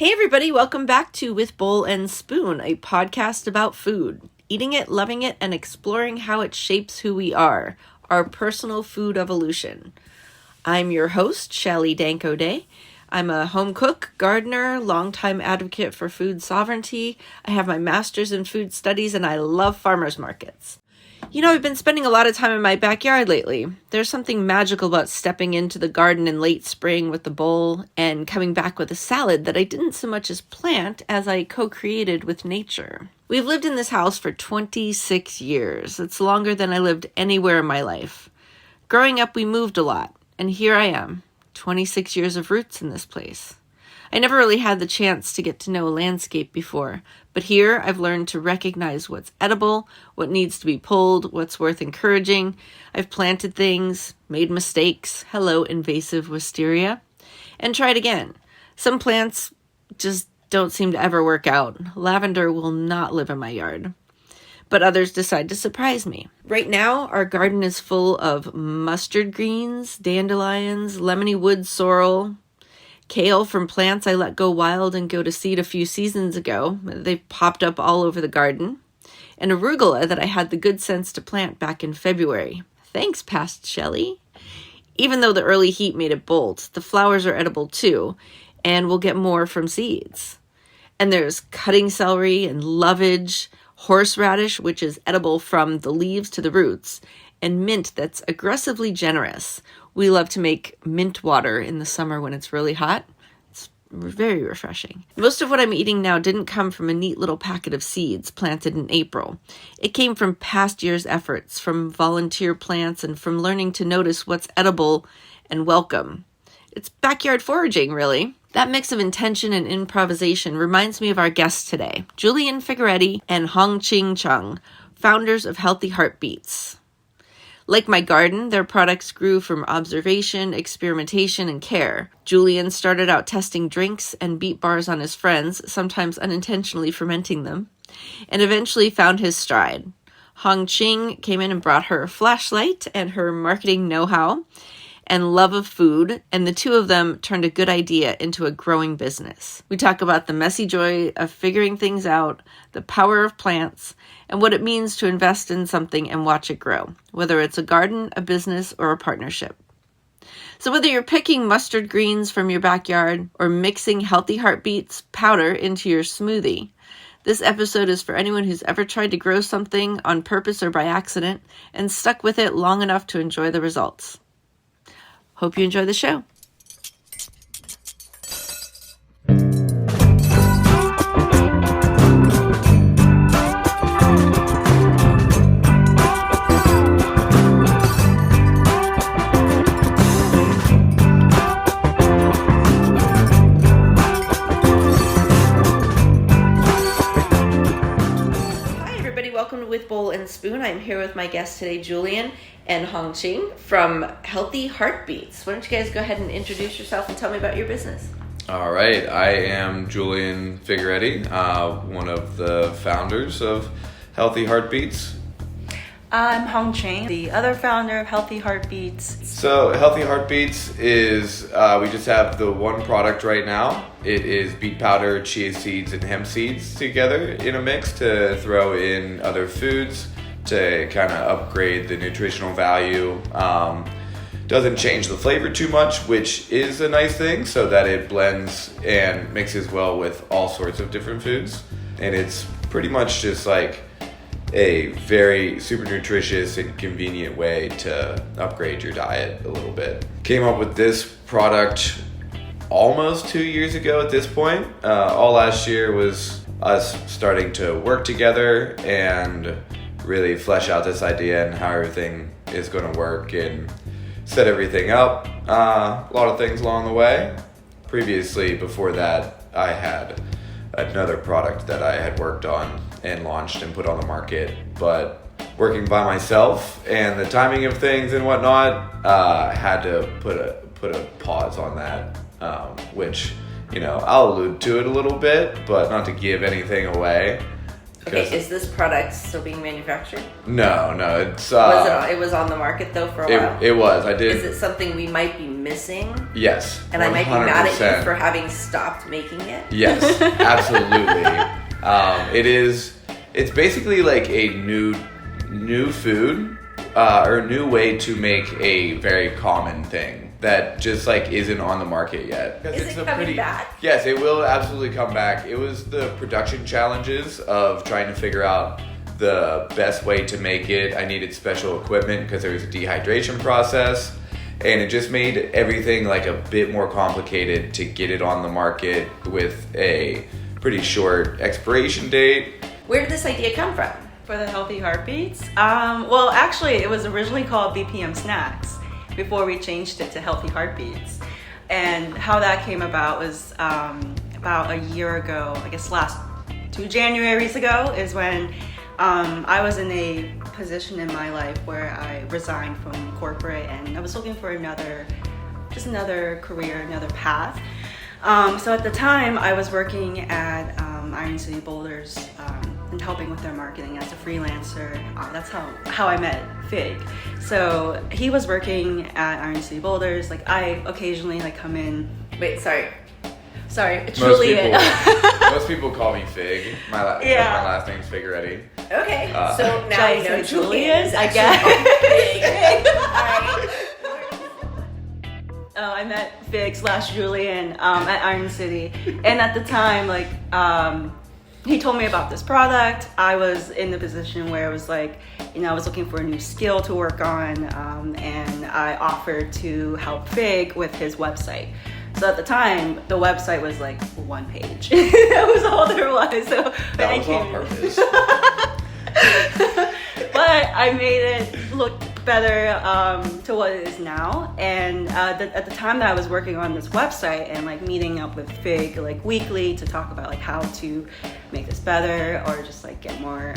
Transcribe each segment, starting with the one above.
Hey everybody, welcome back to With Bowl and Spoon, a podcast about food, eating it, loving it, and exploring how it shapes who we are, our personal food evolution. I'm your host, Shelly Danko-Day. I'm a home cook, gardener, longtime advocate for food sovereignty. I have my master's in food studies, and I love farmers markets. You know, I've been spending a lot of time in my backyard lately. There's something magical about stepping into the garden in late spring with the bowl and coming back with a salad that I didn't so much as plant as I co-created with nature. We've lived in this house for 26 years. It's longer than I lived anywhere in my life. Growing up, we moved a lot, and here I am, 26 years of roots in this place. I never really had the chance to get to know a landscape before, but here I've learned to recognize what's edible, what needs to be pulled, what's worth encouraging. I've planted things, made mistakes, hello invasive wisteria, and tried again. Some plants just don't seem to ever work out. Lavender will not live in my yard. But others decide to surprise me. Right now, our garden is full of mustard greens, dandelions, lemony wood sorrel, kale from plants I let go wild and go to seed a few seasons ago. They've popped up all over the garden. And arugula that I had the good sense to plant back in February. Thanks, past Shelly. Even though the early heat made it bolt, the flowers are edible too, and we'll get more from seeds. And there's cutting celery and lovage, horseradish, which is edible from the leaves to the roots, and mint that's aggressively generous. We love to make mint water in the summer when it's really hot. It's very refreshing. Most of what I'm eating now didn't come from a neat little packet of seeds planted in April. It came from past years' efforts, from volunteer plants, and from learning to notice what's edible and welcome. It's backyard foraging, really. That mix of intention and improvisation reminds me of our guests today, Julian Figueretti and HongChing, founders of HeartBeets. Like my garden, their products grew from observation, experimentation, and care. Julian started out testing drinks and beet bars on his friends, sometimes unintentionally fermenting them, and eventually found his stride. HongChing came in and brought her a flashlight and her marketing know-how and love of food, and the two of them turned a good idea into a growing business. We talk about the messy joy of figuring things out, the power of plants, and what it means to invest in something and watch it grow, whether it's a garden, a business, or a partnership. So whether you're picking mustard greens from your backyard or mixing healthy HeartBeets powder into your smoothie, this episode is for anyone who's ever tried to grow something on purpose or by accident and stuck with it long enough to enjoy the results. Hope you enjoy the show. Welcome to With Bowl and Spoon. I'm here with my guest today, Julian and HongChing from Healthy HeartBeets. Why don't you guys go ahead and introduce yourself and tell me about your business? All right. I am Julian Figueretti, one of the founders of Healthy HeartBeets. I'm HongChing, the other founder of Healthy HeartBeets. So Healthy HeartBeets is, we just have the one product right now. It is beet powder, chia seeds, and hemp seeds together in a mix to throw in other foods to kind of upgrade the nutritional value. Doesn't change the flavor too much, which is a nice thing, so that it blends and mixes well with all sorts of different foods. And it's pretty much just like a very super nutritious and convenient way to upgrade your diet a little bit. Came up with this product almost 2 years ago at this point. All last year was us starting to work together and really flesh out this idea and how everything is going to work and set everything up. A lot of things along the way. Previously, before that, I had another product that I had worked on and launched and put on the market, but working by myself and the timing of things and whatnot, I had to put a pause on that, which, you know, I'll allude to it a little bit, but not to give anything away. Okay, is this product still being manufactured? No, it's... it was on the market, though, for a while? It was, I did... Is it something we might be missing? Yes, 100%. And I might be mad at you for having stopped making it? Yes, absolutely. It's basically like a new food, or a new way to make a very common thing that just like isn't on the market yet. Is it coming back? Yes, it will absolutely come back. It was the production challenges of trying to figure out the best way to make it. I needed special equipment because there was a dehydration process, and it just made everything like a bit more complicated to get it on the market with a pretty short expiration date. Where did this idea come from? For the Healthy HeartBeets? Well, actually, it was originally called BPM Snacks before we changed it to Healthy HeartBeets. And how that came about was about a year ago, I guess last 2 Januaries ago, is when I was in a position in my life where I resigned from corporate and I was looking for another career, another path. So at the time, I was working at Iron City Boulders and helping with their marketing as a freelancer. That's how I met Fig. So he was working at Iron City Boulders. Like I occasionally like come in. Wait, sorry, Most Julian. Most people call me Fig. My last name's Figueretti. Okay, so now I know Julian, I guess. I met Fig/Julian at Iron City, and at the time, like, he told me about this product. I was in the position where it was like, I was looking for a new skill to work on, and I offered to help Fig with his website. So at the time, the website was like 1 page. That was all there was. So that was on purpose. But I made it look better to what it is now. And at the time that I was working on this website and like meeting up with Fig like weekly to talk about like how to make this better or just like get more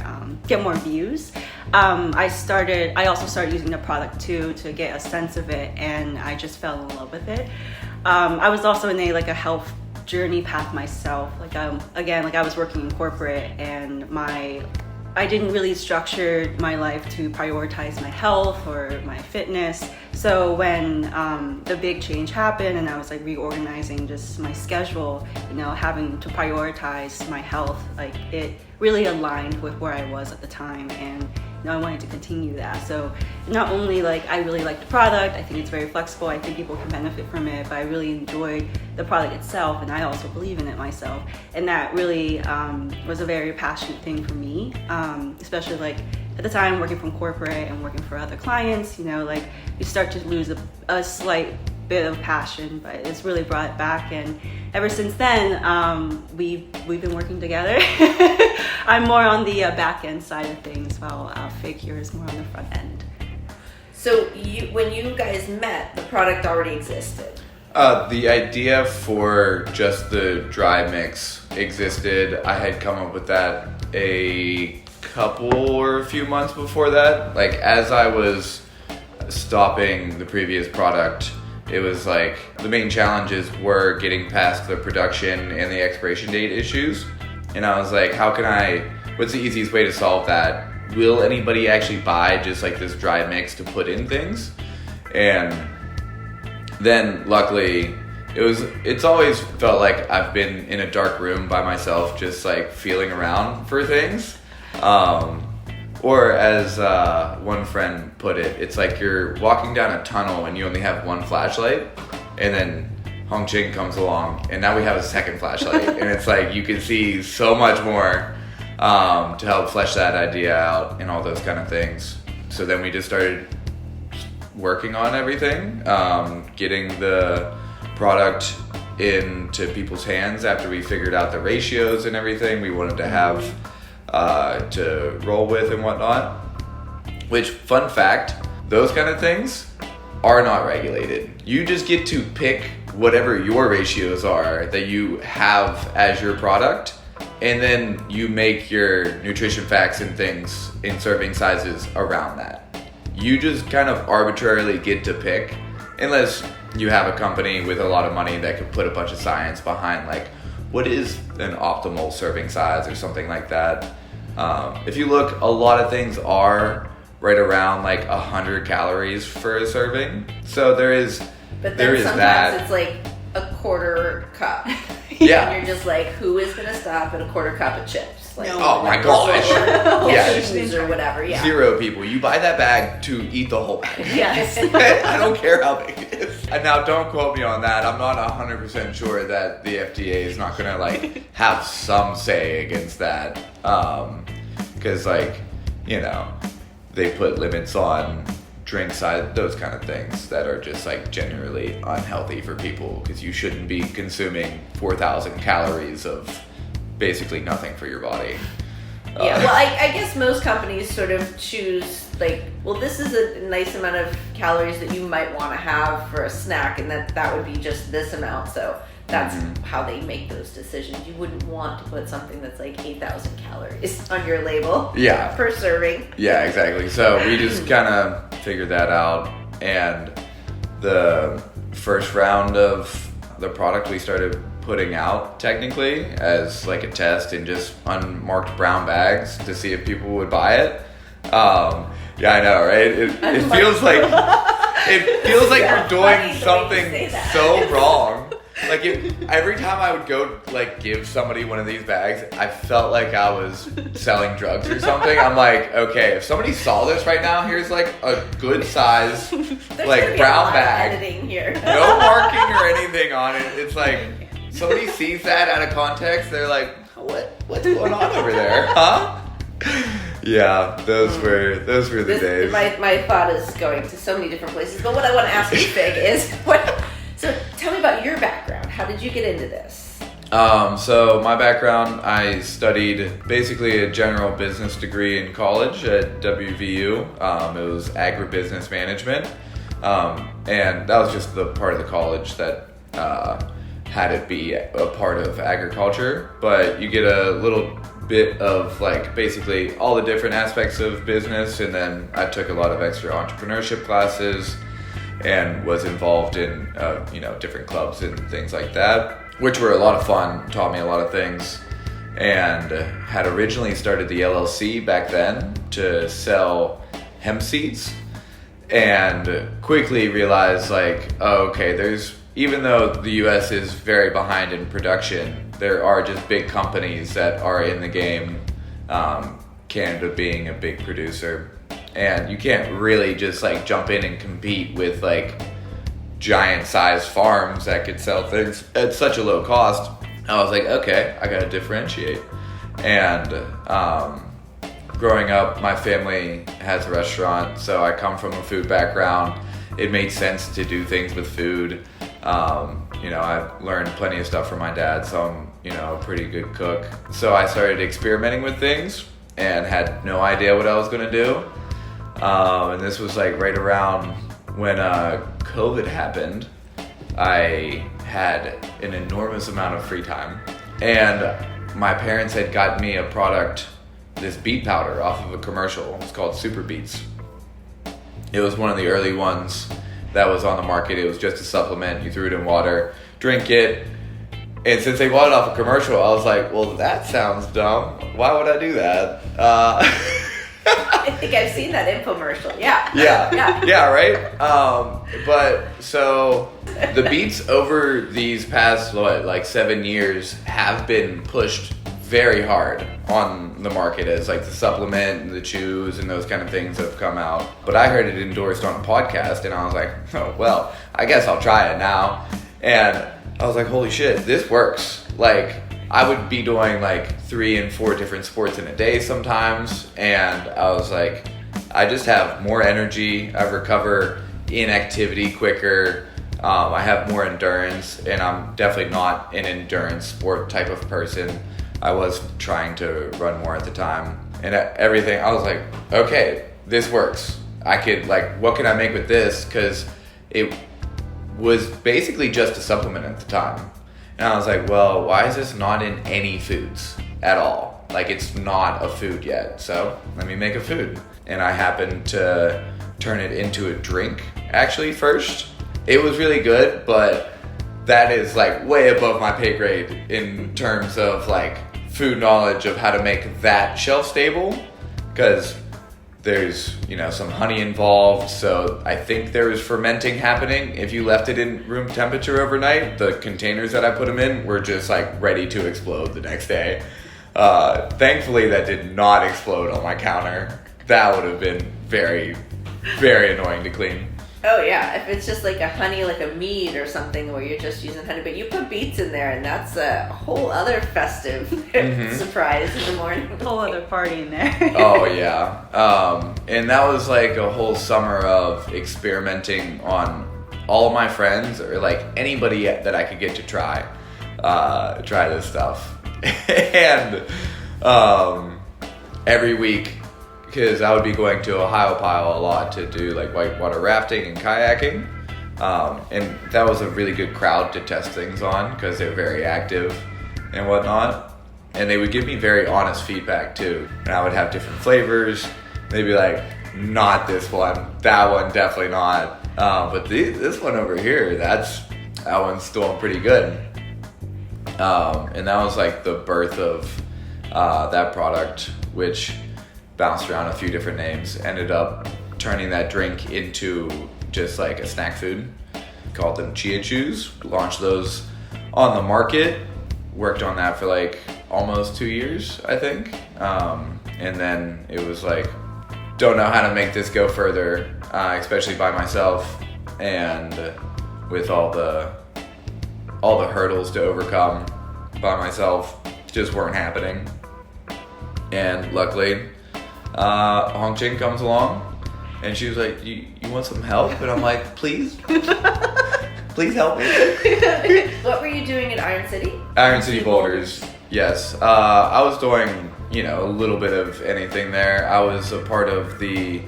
views. I also started using the product too to get a sense of it, and I just fell in love with it. I was also in a health journey path myself. I was working in corporate, and I didn't really structure my life to prioritize my health or my fitness. So when the big change happened and I was like reorganizing just my schedule, having to prioritize my health, like it really aligned with where I was at the time, and I wanted to continue that. So not only like I really like the product, I think it's very flexible, I think people can benefit from it, but I really enjoyed the product itself, and I also believe in it myself. And that really was a very passionate thing for me, especially like at the time working from corporate and working for other clients, like you start to lose a slight bit of passion, but it's really brought it back. And ever since then, we've been working together. I'm more on the back end side of things, while Fig here is more on the front end. So when you guys met, the product already existed? The idea for just the dry mix existed. I had come up with that a few months before that. Like as I was stopping the previous product, it was like the main challenges were getting past the production and the expiration date issues. And I was like, what's the easiest way to solve that? Will anybody actually buy just like this dry mix to put in things? And then luckily it's always felt like I've been in a dark room by myself, just like feeling around for things. Or as one friend put it, it's like you're walking down a tunnel and you only have one flashlight, and then HongChing comes along and now we have a second flashlight. And it's like you can see so much more to help flesh that idea out and all those kind of things. So then we just started working on everything, getting the product into people's hands after we figured out the ratios and everything we wanted to have to roll with and whatnot. Which, fun fact, those kind of things are not regulated. You just get to pick whatever your ratios are that you have as your product, and then you make your nutrition facts and things in serving sizes around that. You just kind of arbitrarily get to pick, unless you have a company with a lot of money that could put a bunch of science behind like what is an optimal serving size or something like that. If you look, a lot of things are right around like 100 calories for a serving. So there is But there then is sometimes that. it's like a quarter cup. Yeah. And you're just like, who is going to stop at a quarter cup of chips? Like, No. Oh my gosh. yeah, Yeah. or whatever. Yeah. 0 people. You buy that bag to eat the whole bag. Yes. I don't care how big it is. And now don't quote me on that. I'm not 100% sure that the FDA is not going to like have some say against that. Because like, you know, they put limits on drink size, those kind of things that are just like generally unhealthy for people, because you shouldn't be consuming 4,000 calories of basically nothing for your body. Yeah, well, I guess most companies sort of choose, like, well, this is a nice amount of calories that you might want to have for a snack, and that would be just this amount. So that's how they make those decisions. You wouldn't want to put something that's like 8,000 calories on your label per serving. Yeah, exactly. So we just kind of figured that out, and the first round of the product we started putting out technically as like a test in just unmarked brown bags to see if people would buy it. Yeah, I know, right? It feels like we're doing something so wrong. Like every time I would go like give somebody one of these bags, I felt like I was selling drugs or something. I'm like, okay, if somebody saw this right now, here's like a good size like brown bag. Editing here. No marking or anything on it. It's like somebody sees that out of context, they're like, what's going on over there? Huh? Yeah, those were the days. My thought is going to so many different places, but what I want to ask you, Fig, is so tell me about your background. How did you get into this? So my background, I studied basically a general business degree in college at WVU. It was agribusiness management. And that was just the part of the college that had it be a part of agriculture. But you get a little bit of like basically all the different aspects of business, and then I took a lot of extra entrepreneurship classes and was involved in different clubs and things like that, which were a lot of fun, taught me a lot of things, and had originally started the LLC back then to sell hemp seeds, and quickly realized like, oh, okay, even though the US is very behind in production, there are just big companies that are in the game, Canada being a big producer. And you can't really just like jump in and compete with like giant sized farms that could sell things at such a low cost. I was like, okay, I gotta differentiate. And growing up, my family has a restaurant, so I come from a food background. It made sense to do things with food. I've learned plenty of stuff from my dad, so I'm, a pretty good cook. So I started experimenting with things and had no idea what I was gonna do. And this was like right around when COVID happened. I had an enormous amount of free time, and my parents had gotten me a product, this beet powder off of a commercial. It's called Super Beets. It was one of the early ones that was on the market. It was just a supplement. You threw it in water, drink it. And since they bought it off a commercial, I was like, well, that sounds dumb. Why would I do that? I think I've seen that infomercial. Yeah. Yeah, right? But so the beets over these past, 7 years have been pushed very hard on the market as like the supplement and the chews and those kind of things have come out. But I heard it endorsed on a podcast, and I was like, oh, well, I guess I'll try it now. And I was like, holy shit, this works. Like, I would be doing like 3 and 4 different sports in a day sometimes, and I was like, I just have more energy, I recover inactivity quicker, I have more endurance, and I'm definitely not an endurance sport type of person. I was trying to run more at the time, and everything, I was like, okay, this works. I could, what can I make with this? Because it was basically just a supplement at the time. And I was like, well, why is this not in any foods at all? Like, it's not a food yet, so let me make a food. And I happened to turn it into a drink, actually, first. It was really good, but that is, way above my pay grade in terms of, food knowledge of how to make that shelf stable, because there's, some honey involved. So I think there was fermenting happening. If you left it in room temperature overnight, the containers that I put them in were just like ready to explode the next day. Thankfully, that did not explode on my counter. That would have been very, very annoying to clean. Oh yeah, if it's just like a honey, like a mead or something where you're just using honey, but you put beets in there and that's a whole other festive surprise in the morning. A whole other party in there. Oh yeah. And that was like a whole summer of experimenting on all of my friends or like anybody that I could get to try this stuff. And every week, because I would be going to Ohiopyle a lot to do like whitewater rafting and kayaking. And that was a really good crowd to test things on because they're very active and whatnot. And they would give me very honest feedback too. And I would have different flavors. They'd be like, not this one, that one definitely not. But this one over here, that one's doing pretty good. And that was like the birth of that product, which bounced around a few different names, ended up turning that drink into just like a snack food. Called them Chia Chews, launched those on the market, worked on that for like almost 2 years, I think. And then it was like, don't know how to make this go further, especially by myself and with all the hurdles to overcome by myself just weren't happening. And luckily, HongChing comes along and she was like, you want some help? And I'm like, please help me. What were you doing in Iron City? Iron City Boulders, yes. I was doing, a little bit of anything there. I was a part of the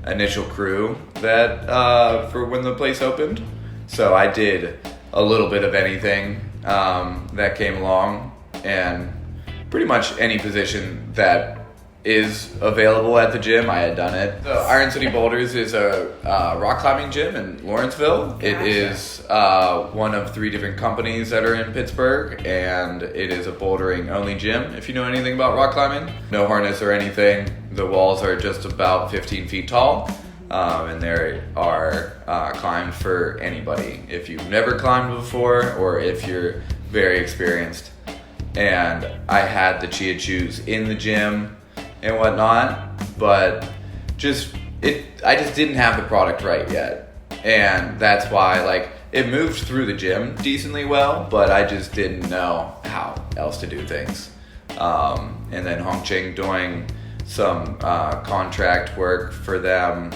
initial crew that, for when the place opened. So I did a little bit of anything that came along, and pretty much any position that is available at the gym, I had done it. So Iron City Boulders is a rock climbing gym in Lawrenceville. Gotcha. It is one of 3 different companies that are in Pittsburgh, and it is a bouldering only gym, if you know anything about rock climbing. No harness or anything. The walls are just about 15 feet tall, and they are climbed for anybody. If you've never climbed before or if you're very experienced. And I had the Chia Chews in the gym and whatnot, but I just didn't have the product right yet. And that's why it moved through the gym decently well, but I just didn't know how else to do things. And then HongChing doing some contract work for them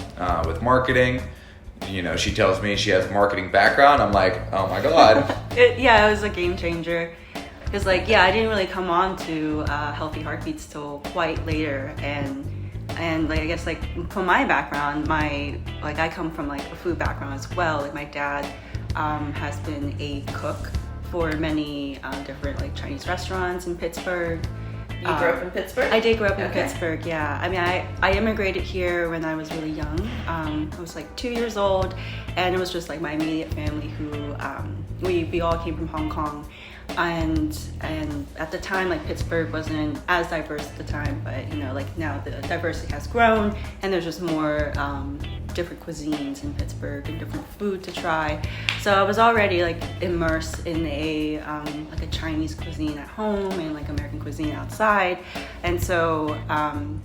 with marketing. She tells me she has a marketing background. I'm like, oh my God. It was a game changer. Because I didn't really come on to Healthy HeartBeets till quite later, and I guess from my background, I come from a food background as well. My dad has been a cook for many different Chinese restaurants in Pittsburgh. You grew up in Pittsburgh? I did grow up in Pittsburgh, yeah. I mean, I immigrated here when I was really young. I was 2 years old, and it was just my immediate family who we all came from Hong Kong. And at the time, Pittsburgh wasn't as diverse at the time, but now the diversity has grown, and there's just more different cuisines in Pittsburgh and different food to try. So I was already immersed in a Chinese cuisine at home and American cuisine outside, and so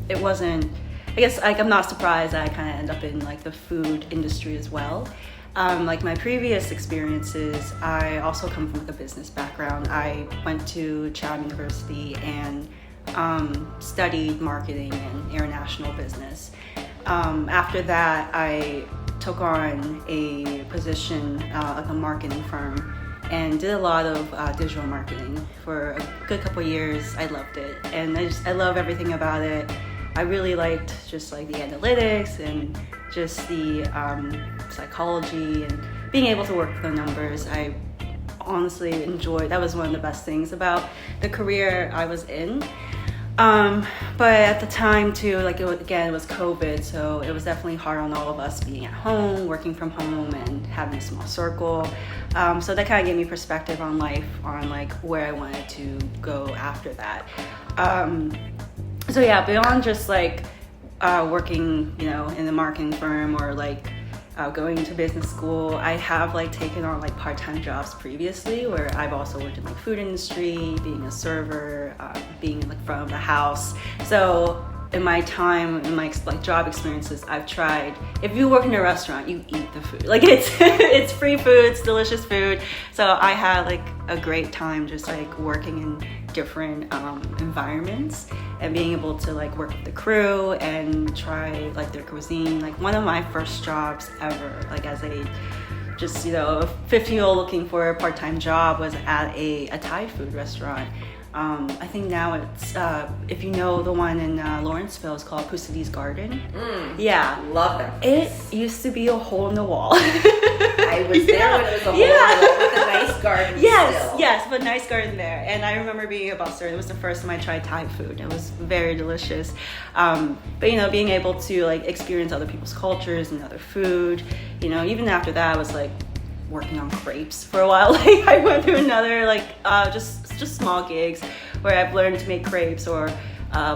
it wasn't. I guess I'm not surprised that I kind of end up in the food industry as well. My previous experiences, I also come from a business background. I went to Chow University and studied marketing and international business. After that, I took on a position at a marketing firm and did a lot of digital marketing for a good couple years. I loved it, and I love everything about it. I really liked just the analytics and just the psychology and being able to work with the numbers. I honestly enjoyed. That was one of the best things about the career I was in. But at the time too, like it was COVID, so it was definitely hard on all of us being at home, working from home, and having a small circle. So that kind of gave me perspective on life, on like where I wanted to go after that. So yeah, beyond just like working, in the marketing firm or like going to business school, I have like taken on like part-time jobs previously where I've also worked in like food industry, being a server, being like front of the house. So in my time, in my like job experiences, I've tried, if you work in a restaurant, you eat the food. Like it's free food, it's delicious food. So I had like a great time just like working in different environments and being able to like work with the crew and try like their cuisine. Like one of my first jobs ever, like as a just, a 15-year-old looking for a part-time job was at a Thai food restaurant. I think now it's, if you know the one in Lawrenceville, it's called Pusidi's Garden. Yeah. Love that. It used to be a hole in the wall. I was there when it was a hole in the wall with a nice garden still. Yes, but nice garden there. And I remember being a busser. It was the first time I tried Thai food. It was very delicious. But, being able to like experience other people's cultures and other food, even after that, I was like, working on crepes for a while. Like I went through another just small gigs where I've learned to make crepes or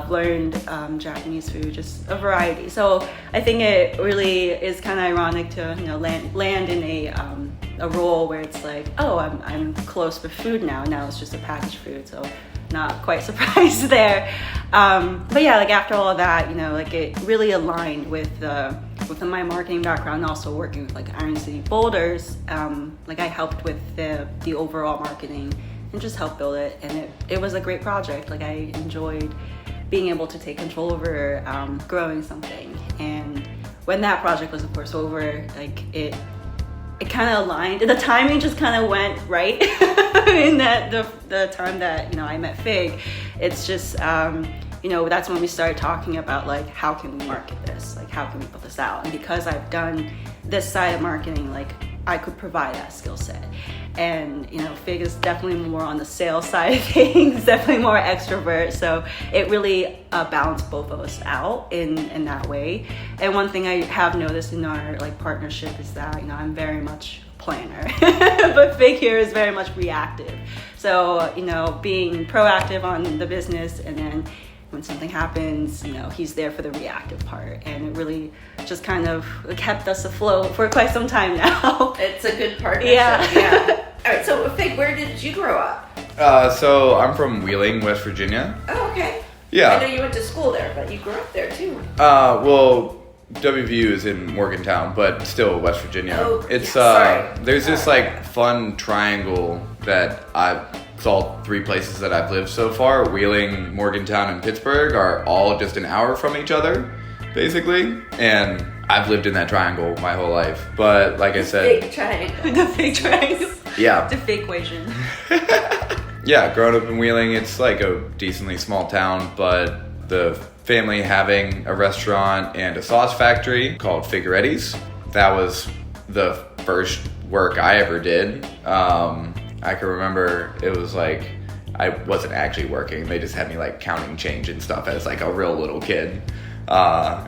learned Japanese food, just a variety. So I think it really is kind of ironic to land in a role where it's like, oh, I'm close with food now. Now it's just a packaged food, so not quite surprised there. But yeah, like after all of that, like it really aligned with my marketing background, and also working with like Iron City Boulders. Like I helped with the overall marketing and just helped build it, and it was a great project. Like I enjoyed being able to take control over growing something. And when that project was of course over, like it kind of aligned. The timing just kind of went right in that the time that I met Fig. It's just that's when we started talking about like how can we market this, like how can we put this out. And because I've done this side of marketing, like I could provide that skill set. And Fig is definitely more on the sales side of things, definitely more extrovert, so it really balanced both of us out in that way. And one thing I have noticed in our like partnership is that I'm very much a planner but Fig here is very much reactive. So being proactive on the business, and then when something happens, he's there for the reactive part, and it really just kind of kept us afloat for quite some time now. It's a good partnership. Yeah. All right, so Fig, where did you grow up? So I'm from Wheeling, West Virginia. Oh, okay. Yeah. I know you went to school there, but you grew up there too. Well, WVU is in Morgantown, but still West Virginia. Oh, it's sorry. There's this like fun triangle that it's all three places that I've lived so far. Wheeling, Morgantown, and Pittsburgh are all just an hour from each other, basically. And I've lived in that triangle my whole life. But like I said, Big triangle. The Fig triangle. Yeah. The Fig equation. Yeah, growing up in Wheeling, it's like a decently small town, but the family having a restaurant and a sauce factory called Figueretti's, that was the first work I ever did. I can remember it was like I wasn't actually working. They just had me like counting change and stuff as like a real little kid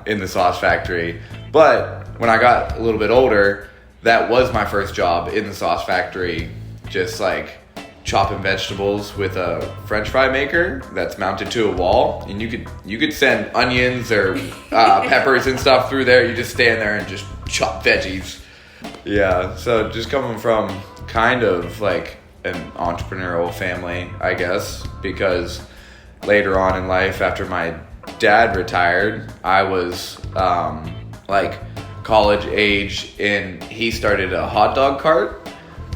in the sauce factory. But when I got a little bit older, that was my first job in the sauce factory, just like chopping vegetables with a French fry maker that's mounted to a wall, and you could send onions or peppers and stuff through there. You just stand there and just chop veggies. Yeah, so just coming from kind of like an entrepreneurial family, I guess, because later on in life, after my dad retired, I was like college age, and he started a hot dog cart,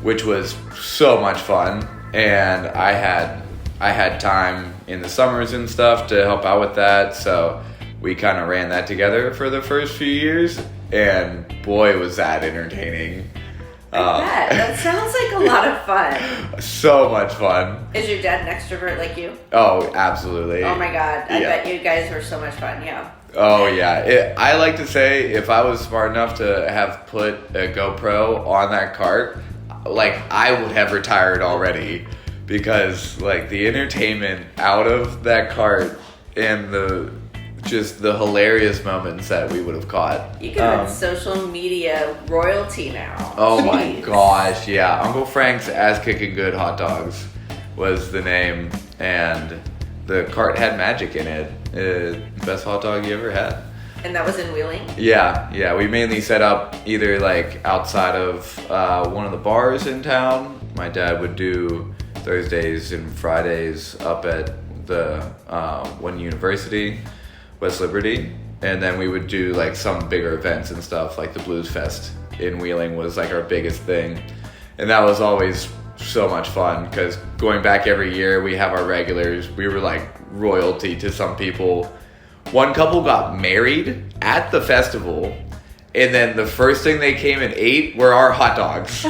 which was so much fun. And I had time in the summers and stuff to help out with that, so we kind of ran that together for the first few years, and boy was that entertaining. I bet. That sounds like a lot of fun. So much fun. Is your dad an extrovert like you? Oh, absolutely. Oh my god, I bet you guys were so much fun, yeah. Oh yeah, I like to say if I was smart enough to have put a GoPro on that cart, like I would have retired already, because like the entertainment out of that cart and the hilarious moments that we would have caught. You could have social media royalty now. Oh my gosh, yeah. Uncle Frank's Ass Kicking Good Hot Dogs was the name, and the cart had magic in it. Best hot dog you ever had. And that was in Wheeling? Yeah. We mainly set up either like outside of one of the bars in town. My dad would do Thursdays and Fridays up at the one university, West Liberty, and then we would do like some bigger events and stuff, like the Blues Fest in Wheeling was like our biggest thing, and that was always so much fun because going back every year we have our regulars. We were like royalty to some people. One couple got married at the festival, and then the first thing they came and ate were our hot dogs.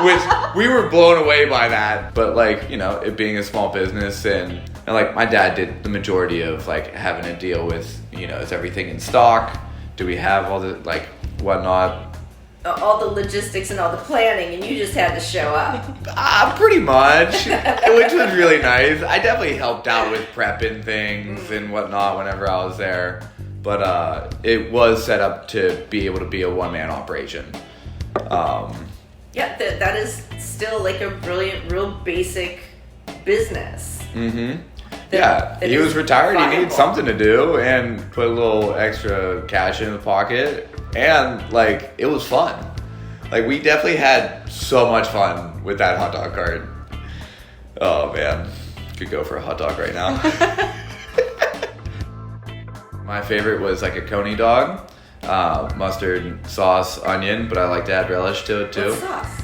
Which we were blown away by that. But like, you know, it being a small business and like my dad did the majority of like having to deal with, you know, is everything in stock? Do we have all the like whatnot? All the logistics and all the planning, and you just had to show up. Pretty much, which was really nice. I definitely helped out with prepping things and whatnot whenever I was there. But it was set up to be able to be a one-man operation. Yeah, that is still like a brilliant, real basic business. Mm-hmm. Yeah, he was retired. He needed something to do and put a little extra cash in the pocket. And, like, it was fun. Like, we definitely had so much fun with that hot dog cart. Oh, man. Could go for a hot dog right now. My favorite was, like, a coney dog. Mustard, sauce, onion, but I like to add relish to it, too. What sauce?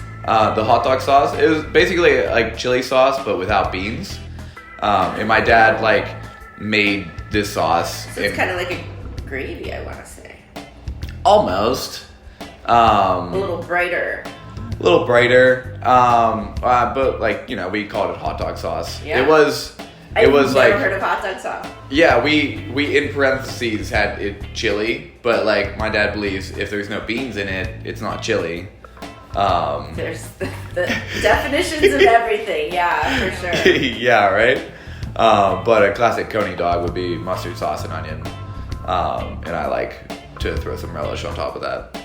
The hot dog sauce. It was basically, like, chili sauce, but without beans. And my dad, like, made this sauce. So it's kind of like a gravy, I want to say. Almost. A little brighter. But like, you know, we called it hot dog sauce. Yeah. It was I've like never heard of hot dog sauce. Yeah, we in parentheses had it chili, but like my dad believes if there's no beans in it, it's not chili. There's the definitions of everything, yeah, for sure. Yeah, right? But a classic coney dog would be mustard sauce and onion. And I like to throw some relish on top of that.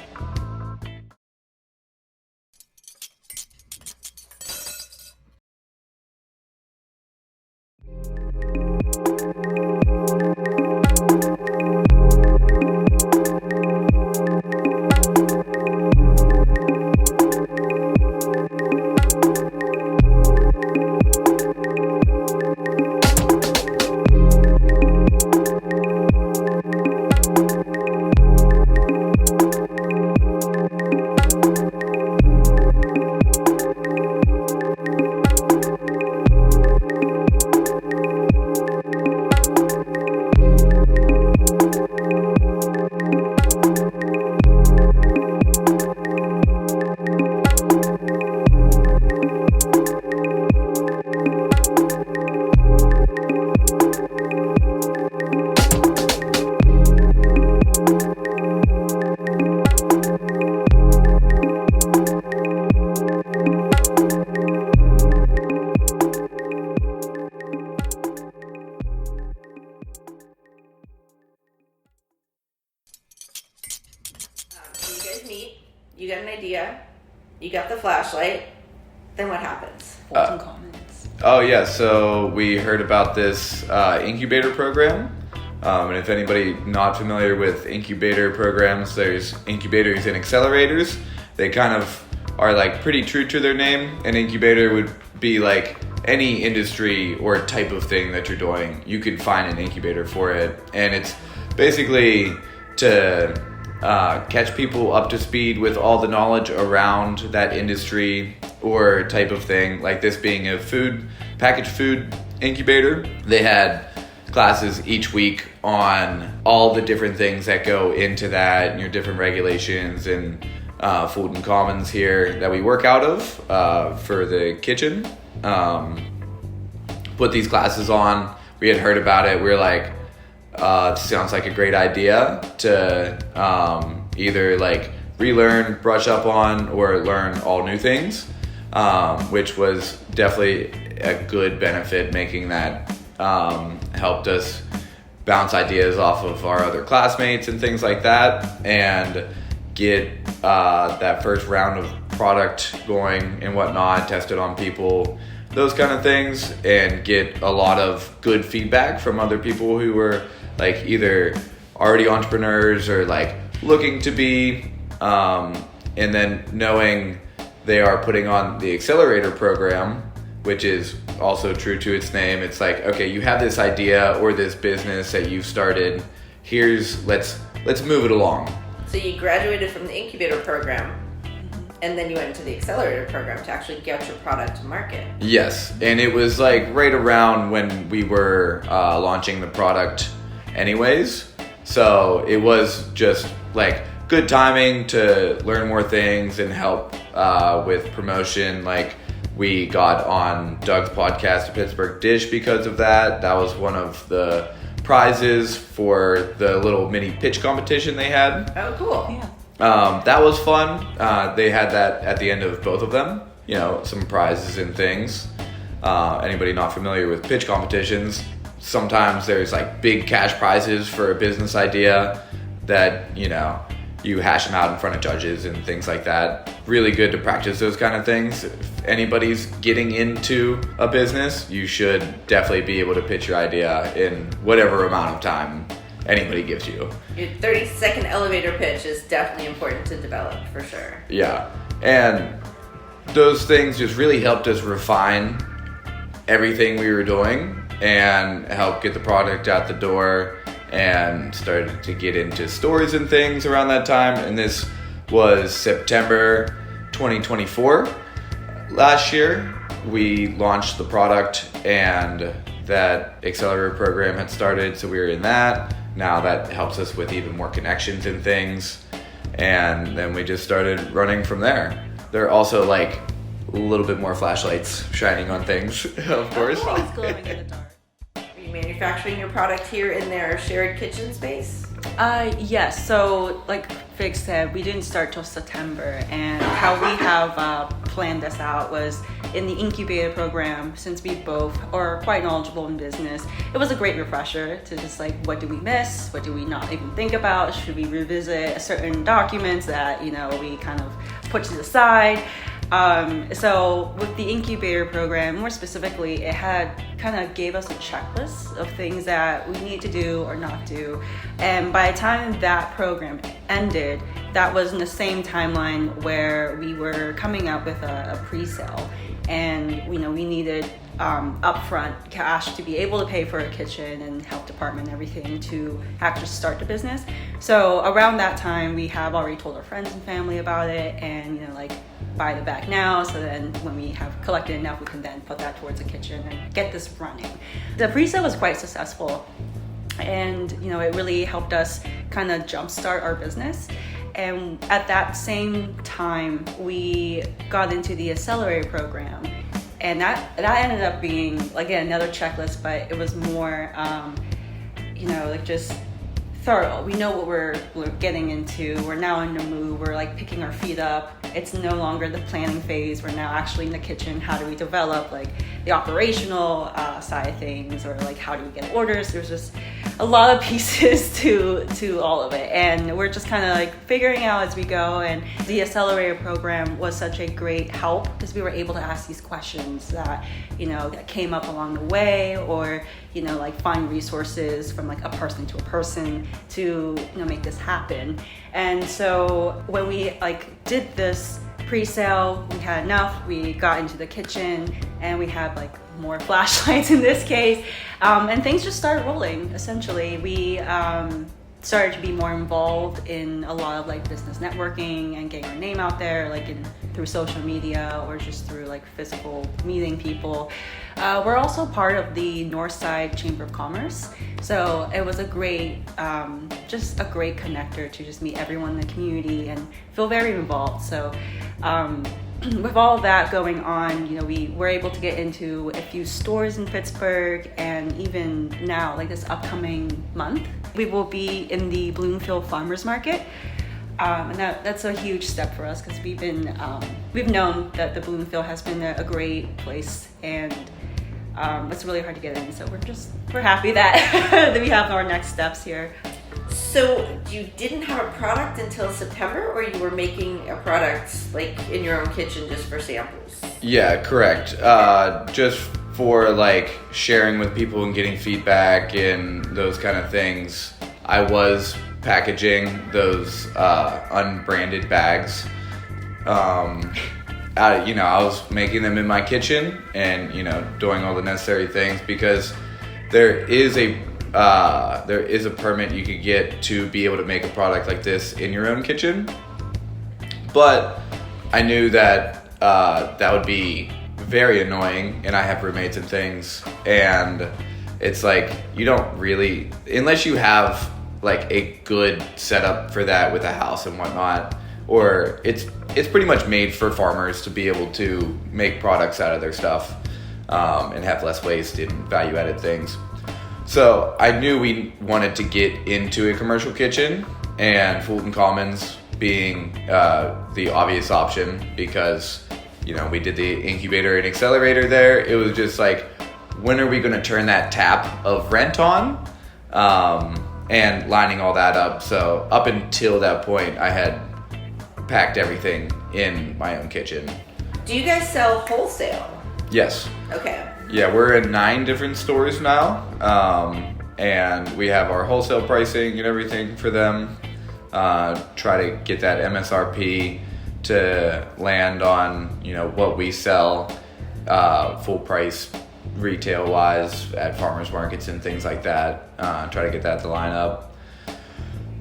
You got an idea, you got the flashlight, then what happens? Fulton Commons. Oh yeah, so we heard about this incubator program. And if anybody not familiar with incubator programs, there's incubators and accelerators. They kind of are like pretty true to their name. An incubator would be like any industry or type of thing that you're doing. You could find an incubator for it. And it's basically to catch people up to speed with all the knowledge around that industry or type of thing. Like this being a packaged food incubator. They had classes each week on all the different things that go into that and your different regulations and Fulton Commons here that we work out of for the kitchen. Put these classes on. We had heard about it. We were like, sounds like a great idea to either like relearn, brush up on, or learn all new things, which was definitely a good benefit making that helped us bounce ideas off of our other classmates and things like that, and get that first round of product going and whatnot, test it on people, those kind of things, and get a lot of good feedback from other people who were like either already entrepreneurs or like looking to be, and then knowing they are putting on the accelerator program, which is also true to its name. It's like, okay, you have this idea or this business that you've started. Let's move it along. So you graduated from the incubator program, and then you went into the accelerator program to actually get your product to market. Yes, and it was like right around when we were launching the product anyways. So it was just like good timing to learn more things and help with promotion. Like, we got on Doug's podcast, The Pittsburgh Dish, because of that. That was one of the prizes for the little mini pitch competition they had. Oh, cool. Yeah. That was fun. They had that at the end of both of them, you know, some prizes and things. Anybody not familiar with pitch competitions, sometimes there's like big cash prizes for a business idea that, you know, you hash them out in front of judges and things like that. Really good to practice those kind of things. If anybody's getting into a business, you should definitely be able to pitch your idea in whatever amount of time anybody gives you. Your 30-second elevator pitch is definitely important to develop, for sure. Yeah, and those things just really helped us refine everything we were doing and help get the product out the door, and started to get into stores and things around that time. And this was September 2024. Last year, we launched the product, and that accelerator program had started, so we were in that. Now that helps us with even more connections and things. And then we just started running from there. There are also like a little bit more flashlights shining on things, of course. Things glowing in the dark. Are you manufacturing your product here in their shared kitchen space? Yes. So, like Fig said, we didn't start till September, and how we have planned this out was in the incubator program. Since we both are quite knowledgeable in business, it was a great refresher to just like, what did we miss? What do we not even think about? Should we revisit certain documents that, you know, we kind of put to the side? So with the incubator program, more specifically, it had kind of gave us a checklist of things that we need to do or not do. And by the time that program ended, that was in the same timeline where we were coming out with a pre-sale. And, you know, we needed upfront cash to be able to pay for a kitchen and health department and everything to actually start the business. So around that time, we have already told our friends and family about it, and, you know, like, buy the bag now, so then when we have collected enough, we can then put that towards the kitchen and get this running. The pre-sale was quite successful, and, you know, it really helped us kind of jumpstart our business. And at that same time, we got into the accelerator program, and that ended up being, again, another checklist, but it was more, you know, like just thorough. We know what we're getting into. We're now in the mood. We're like picking our feet up. It's no longer the planning phase. We're now actually in the kitchen. How do we develop like the operational side of things, or like how do we get orders? There's just a lot of pieces to all of it, and we're just kind of like figuring out as we go. And the accelerator program was such a great help because we were able to ask these questions that, you know, that came up along the way, or, you know, like find resources from like a person to a person to, you know, make this happen. And so when we like did this pre-sale, we had enough, we got into the kitchen, and we had like more flashlights in this case, and things just started rolling. Essentially, we started to be more involved in a lot of like business networking and getting our name out there, like through social media or just through like physical meeting people. We're also part of the Northside Chamber of Commerce, so it was a great, just a great connector to just meet everyone in the community and feel very involved. So with all of that going on, you know, we were able to get into a few stores in Pittsburgh, and even now, like this upcoming month, we will be in the Bloomfield Farmers Market. And that's a huge step for us because we've known that the Bloomfield has been a great place, and It's really hard to get in. So we're happy that we have our next steps here. So you didn't have a product until September, or you were making a product like in your own kitchen just for samples? Yeah, correct. Just for like sharing with people and getting feedback and those kind of things. I was packaging those unbranded bags. I was making them in my kitchen and doing all the necessary things, because there is a permit you could get to be able to make a product like this in your own kitchen. But I knew that that would be very annoying, and I have roommates and things, and it's like you don't really, unless you have like a good setup for that with a house and whatnot, or it's pretty much made for farmers to be able to make products out of their stuff and have less waste and value-added things. So I knew we wanted to get into a commercial kitchen, and Fulton Commons being the obvious option, because we did the incubator and accelerator there. It was just like, when are we going to turn that tap of rent on? And lining all that up. So up until that point, I had packed everything in my own kitchen. Do you guys sell wholesale? Yes. Okay. Yeah, we're in 9 different stores now, and we have our wholesale pricing and everything for them. Try to get that MSRP to land on what we sell full price retail wise at farmers markets and things like that. Try to get that to line up.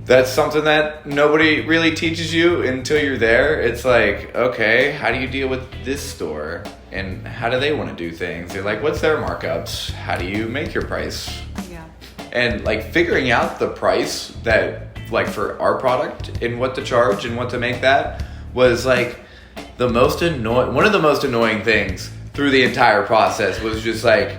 That's something that nobody really teaches you until you're there. It's like, okay, how do you deal with this store? And how do they want to do things? They're like, what's their markups? How do you make your price? Yeah. And like figuring out the price that like for our product and what to charge and what to make that was like one of the most annoying things through the entire process. Was just like,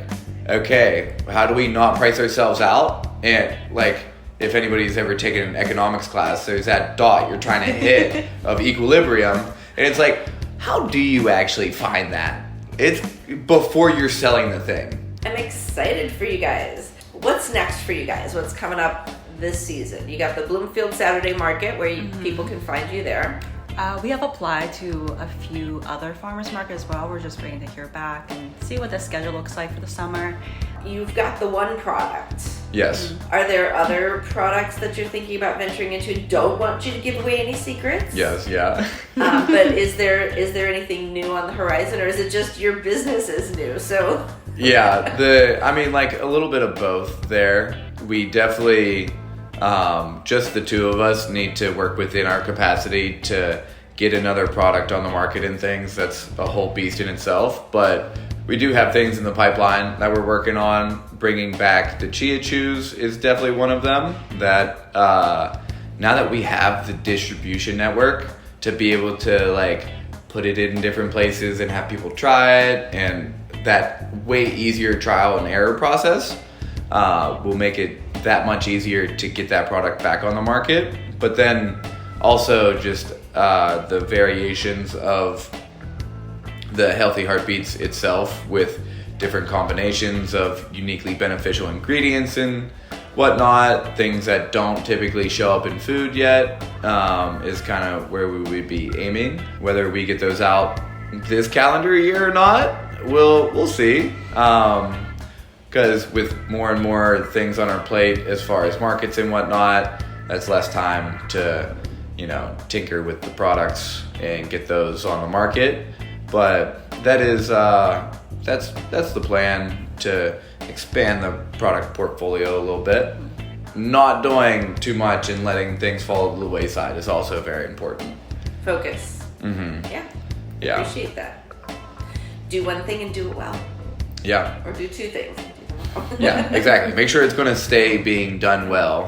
okay, how do we not price ourselves out? And like, if anybody's ever taken an economics class, there's that dot you're trying to hit of equilibrium. And it's like, how do you actually find that? It's before you're selling the thing. I'm excited for you guys. What's next for you guys? What's coming up this season? You got the Bloomfield Saturday Market where people can find you there. We have applied to a few other farmers markets as well. We're just waiting to hear back and see what the schedule looks like for the summer. You've got the one product. Yes. Are there other products that you're thinking about venturing into? Don't want you to give away any secrets. Yes, yeah. But is there anything new on the horizon, or is it just your business is new? So yeah, like a little bit of both there. We definitely, just the two of us need to work within our capacity to get another product on the market and things. That's a whole beast in itself, but we do have things in the pipeline that we're working on. Bringing back the Chia Chews is definitely one of them. That now that we have the distribution network to be able to like put it in different places and have people try it, and that way easier trial and error process will make it that much easier to get that product back on the market. But then also just the variations of the Healthy HeartBeets itself with different combinations of uniquely beneficial ingredients and whatnot, things that don't typically show up in food yet, is kind of where we would be aiming. Whether we get those out this calendar year or not, we'll see. Because with more and more things on our plate as far as markets and whatnot, that's less time to tinker with the products and get those on the market. But that is that's the plan, to expand the product portfolio a little bit. Not doing too much and letting things fall to the wayside is also very important. Focus. Mm-hmm. Yeah. Appreciate that. Do one thing and do it well. Yeah. Or do two things and do them well. Yeah, exactly. Make sure it's going to stay being done well.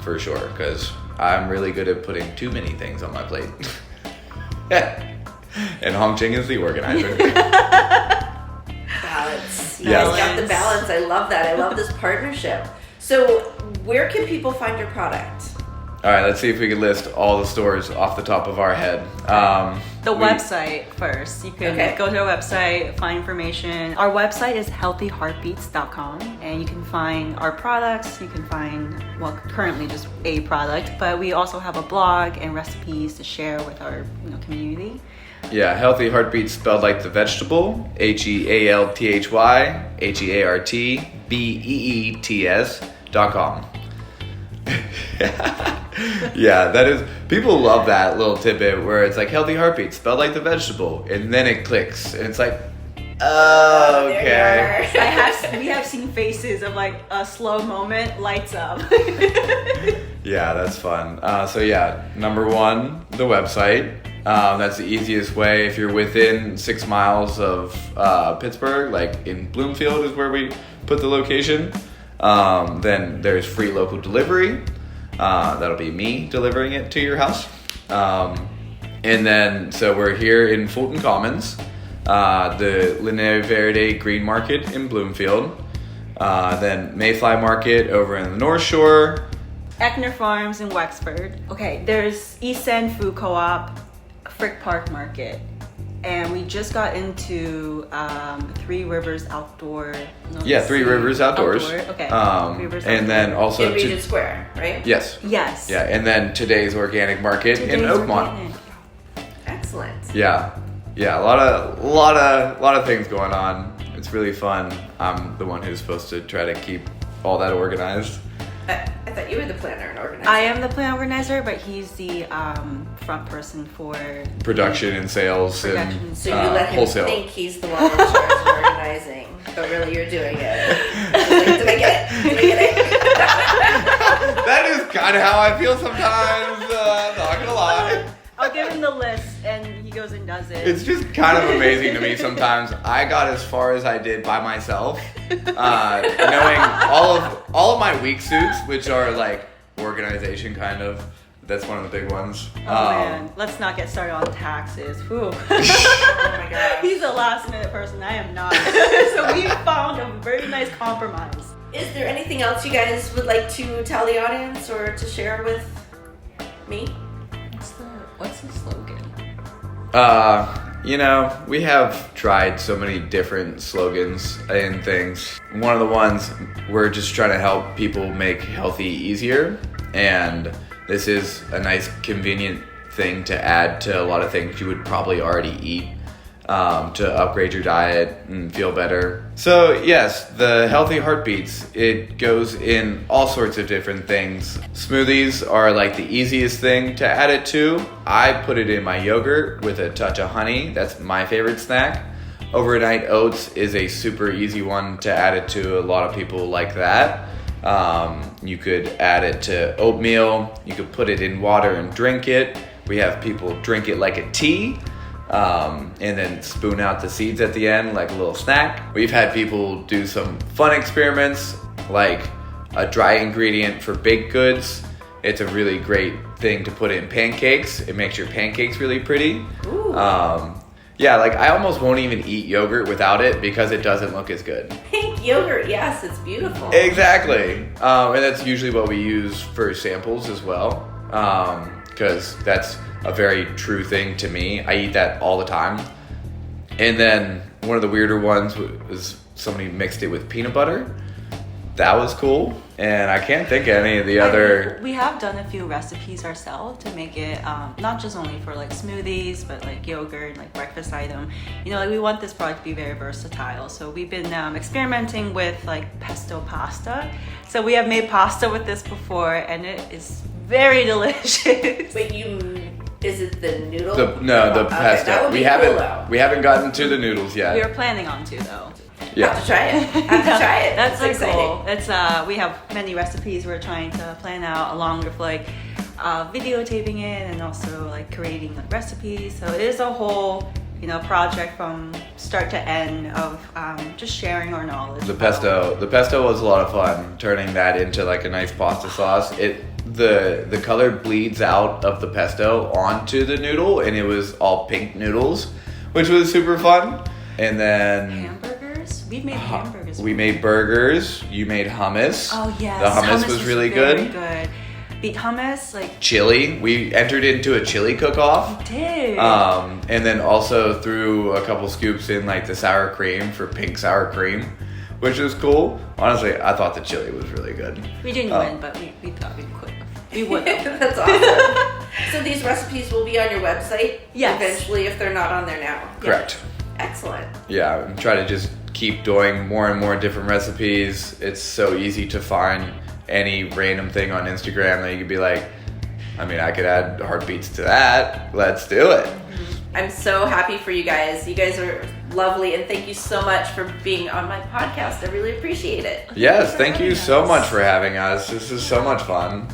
For sure, because I'm really good at putting too many things on my plate. And HongChing is the organizer. Balance. You guys got the balance. I love that. I love this partnership. So where can people find your product? All right, let's see if we can list all the stores off the top of our head. Website first. You can go to our website, find information. Our website is healthyheartbeets.com, and you can find our products. You can find, well, currently just a product, but we also have a blog and recipes to share with our community. Yeah, Healthy Heartbeets spelled like the vegetable, HealthyHeartbeets.com. Yeah, that is, people love that little tidbit where it's like Healthy Heartbeats spelled like the vegetable, and then it clicks, and it's like, oh, okay. We have seen faces of like a slow moment lights up. Yeah, that's fun. So yeah, number one, the website. That's the easiest way. If you're within 6 miles of Pittsburgh, like in Bloomfield is where we put the location, then there's free local delivery. That'll be me delivering it to your house. And then, so we're here in Fulton Commons, the Linea Verde Green Market in Bloomfield, then Mayfly Market over in the North Shore, Eckner Farms in Wexford. Okay, there's East End Food Co-op, Frick Park Market, and we just got into Three Rivers Outdoor. Three Rivers Outdoors. Okay. And then also in Regent Square, right? Yes. Yeah, and then Today's Organic Market in Oakmont. Excellent. Yeah, a lot of things going on. It's really fun. I'm the one who's supposed to try to keep all that organized. I thought you were the planner and organizer. I am the plan organizer, but he's the front person for production and sales and so you let him wholesale. think he's the one in charge of organizing, but really you're doing it. Like, did I get it? That is kind of how I feel sometimes. Not gonna lie. I'll give him the list, and he goes and does it. It's just kind of amazing to me sometimes. I got as far as I did by myself, knowing all of my weak suits, which are like organization kind of. That's one of the big ones. Oh man, let's not get started on taxes. Whew. Oh my god. He's a last minute person. I am not. So we found a very nice compromise. Is there anything else you guys would like to tell the audience or to share with me? What's the slogan? We have tried so many different slogans and things. One of the ones, we're just trying to help people make healthy easier, and this is a nice convenient thing to add to a lot of things you would probably already eat, to upgrade your diet and feel better. So yes, the Healthy Heartbeets, it goes in all sorts of different things. Smoothies are like the easiest thing to add it to. I put it in my yogurt with a touch of honey. That's my favorite snack. Overnight oats is a super easy one to add it to. A lot of people like that. You could add it to oatmeal. You could put it in water and drink it. We have people drink it like a tea. And then spoon out the seeds at the end like a little snack. We've had people do some fun experiments, like a dry ingredient for baked goods. It's a really great thing to put in pancakes. It makes your pancakes really pretty. Ooh. I almost won't even eat yogurt without it because it doesn't look as good. Pink yogurt, yes, it's beautiful. Exactly. And that's usually what we use for samples as well, because that's a very true thing to me. I eat that all the time. And then one of the weirder ones was somebody mixed it with peanut butter. That was cool. And I can't think of any of the other... We have done a few recipes ourselves to make it not just only for like smoothies, but like yogurt, like breakfast item. We want this product to be very versatile. So we've been experimenting with like pesto pasta. So we have made pasta with this before, and it is very delicious. Wait, is it the noodle? The pesto. That would be We haven't gotten to the noodles yet. We are planning on to though. Yeah. Have to try it. That's so exciting. cool. It's we have many recipes we're trying to plan out, along with like videotaping it and also like creating like recipes. So it is a whole project from start to end of just sharing our knowledge. The pesto was a lot of fun. Turning that into like a nice pasta sauce. The color bleeds out of the pesto onto the noodle, and it was all pink noodles, which was super fun. And then hamburgers. We've made hamburgers. We made burgers. You made hummus. Oh yes, the hummus was really very good. beet hummus, like chili. We entered into a chili cook-off. did. And then also threw a couple scoops in like the sour cream for pink sour cream, which was cool. Honestly, I thought the chili was really good. We didn't win, but we thought we could. We would have. That's awesome. So these recipes will be on your website Yes. eventually if they're not on there now. Correct. Excellent. Yeah, I'm trying to just keep doing more and more different recipes. It's so easy to find any random thing on Instagram that you could be like, I mean, I could add HeartBeets to that. Let's do it. I'm so happy for you guys. You guys are lovely, and thank you so much for being on my podcast. I really appreciate it. Yes, thank you so much for having us. This is so much fun.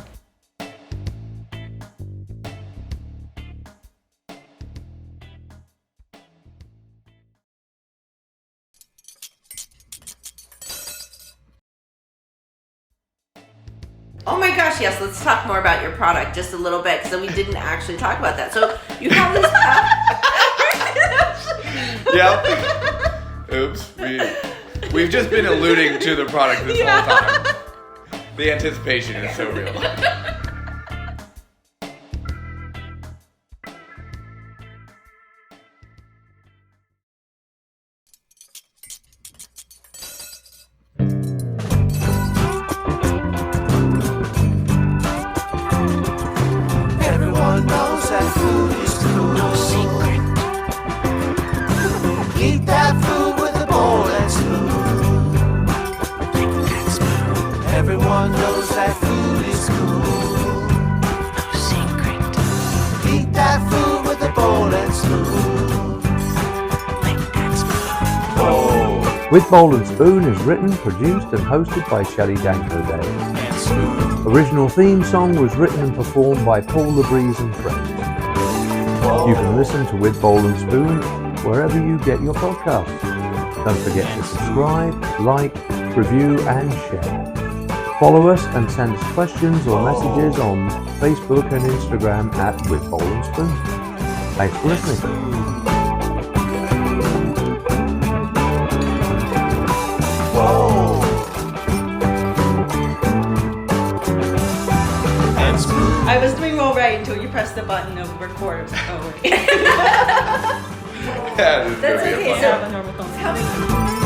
Oh my gosh, yes, let's talk more about your product just a little bit, because we didn't actually talk about that. So you have this Yep. Oops. We've just been alluding to the product this whole time. The anticipation is so real. Everyone knows that food is cool. No secret. Eat that food with a bowl and spoon. Everyone knows that food is cool. No secret. Eat that food with a bowl and spoon. Oh. With Bowl and Spoon is written, produced and hosted by Shelley Danko Day. Original theme song was written and performed by Paul LeBreeze and friends. You can listen to With Bowl and Spoon wherever you get your podcasts. Don't forget to subscribe, like, review and share. Follow us and send us questions or messages on Facebook and Instagram at With Bowl and Spoon. Thanks for listening. I was doing all right until you pressed the button of record. I was like, oh wait. Yeah, this is That's gonna be okay. fun. I have a normal phone. How many